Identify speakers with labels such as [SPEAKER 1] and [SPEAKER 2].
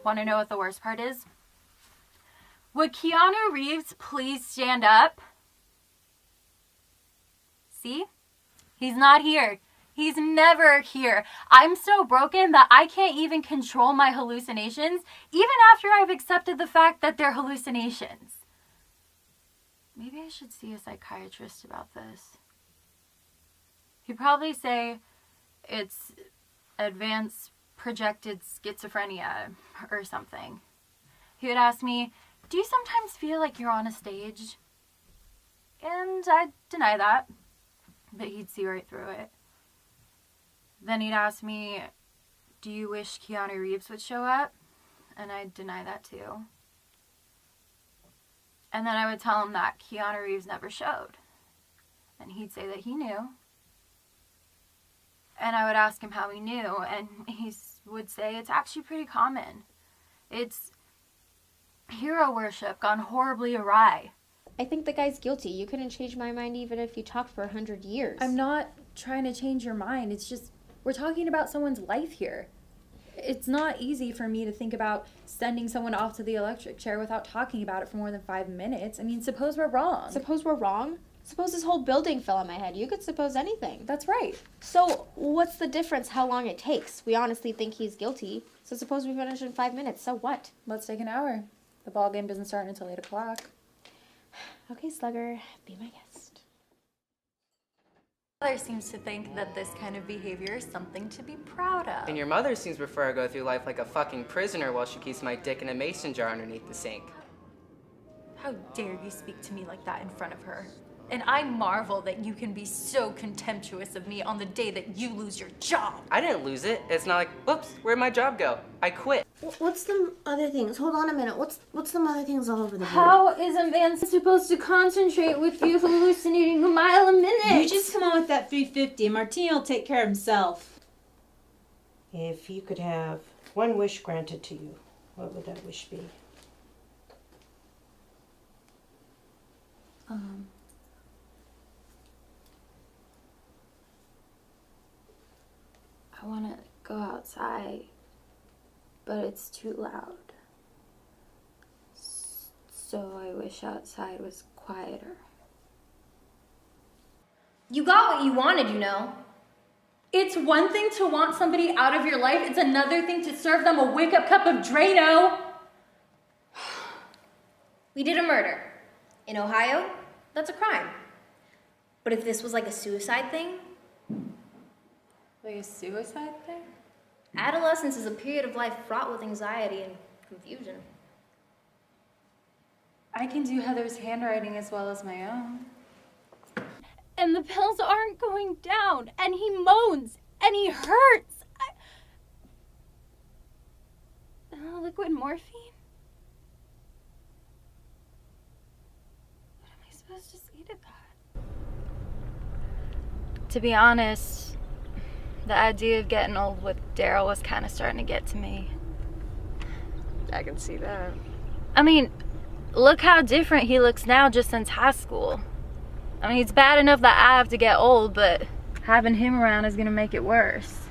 [SPEAKER 1] Want to know what the worst part is? Would Keanu Reeves please stand up? See? He's not here. He's never here. I'm so broken that I can't even control my hallucinations, even after I've accepted the fact that they're hallucinations. Maybe I should see a psychiatrist about this. He'd probably say it's advanced projected schizophrenia or something. He would ask me, do you sometimes feel like you're on a stage? And I'd deny that, but he'd see right through it. Then he'd ask me, do you wish Keanu Reeves would show up? And I'd deny that too. And then I would tell him that Keanu Reeves never showed. And he'd say that he knew. And I would ask him how he knew, and he would say it's actually pretty common. It's hero worship gone horribly awry.
[SPEAKER 2] I think the guy's guilty. You couldn't change my mind even if you talked for 100 years.
[SPEAKER 3] I'm not trying to change your mind. It's just, we're talking about someone's life here. It's not easy for me to think about sending someone off to the electric chair without talking about it for more than 5 minutes. I mean, suppose we're wrong.
[SPEAKER 2] Suppose we're wrong? Suppose this whole building fell on my head. You could suppose anything.
[SPEAKER 3] That's right.
[SPEAKER 2] So what's the difference how long it takes? We honestly think he's guilty. So suppose we finish in 5 minutes. So what?
[SPEAKER 3] Let's take an hour. The ball game doesn't start until 8 o'clock.
[SPEAKER 2] Okay, Slugger, be my guest.
[SPEAKER 1] Mother seems to think that this kind of behavior is something to be proud of.
[SPEAKER 4] And your mother seems to prefer I go through life like a fucking prisoner while she keeps my dick in a mason jar underneath the sink.
[SPEAKER 1] How dare you speak to me like that in front of her? And I marvel that you can be so contemptuous of me on the day that you lose your job.
[SPEAKER 4] I didn't lose it. It's not like, whoops, where'd my job go? I quit.
[SPEAKER 5] What's the other things? Hold on a minute. What's the other things all over the board?
[SPEAKER 3] How is a man supposed to concentrate with you hallucinating a mile a minute?
[SPEAKER 6] You just come on with that 350 and Martini will take care of himself.
[SPEAKER 5] If you could have one wish granted to you, what would that wish be?
[SPEAKER 3] I want to go outside, but it's too loud. So I wish outside was quieter.
[SPEAKER 7] You got what you wanted, you know.
[SPEAKER 1] It's one thing to want somebody out of your life. It's another thing to serve them a wake-up cup of Drano.
[SPEAKER 7] We did a murder. In Ohio, that's a crime. But if this was like a suicide thing,
[SPEAKER 1] Like a suicide thing?
[SPEAKER 7] adolescence is a period of life fraught with anxiety and confusion.
[SPEAKER 1] I can do Heather's handwriting as well as my own.
[SPEAKER 3] And the pills aren't going down, and he moans, and he hurts. Liquid morphine? What am I supposed to say to that? To be honest, the idea of getting old with Daryl was kind of starting to get to me.
[SPEAKER 4] I can see that.
[SPEAKER 3] I mean, look how different he looks now just since high school. I mean, it's bad enough that I have to get old, but having him around is gonna make it worse.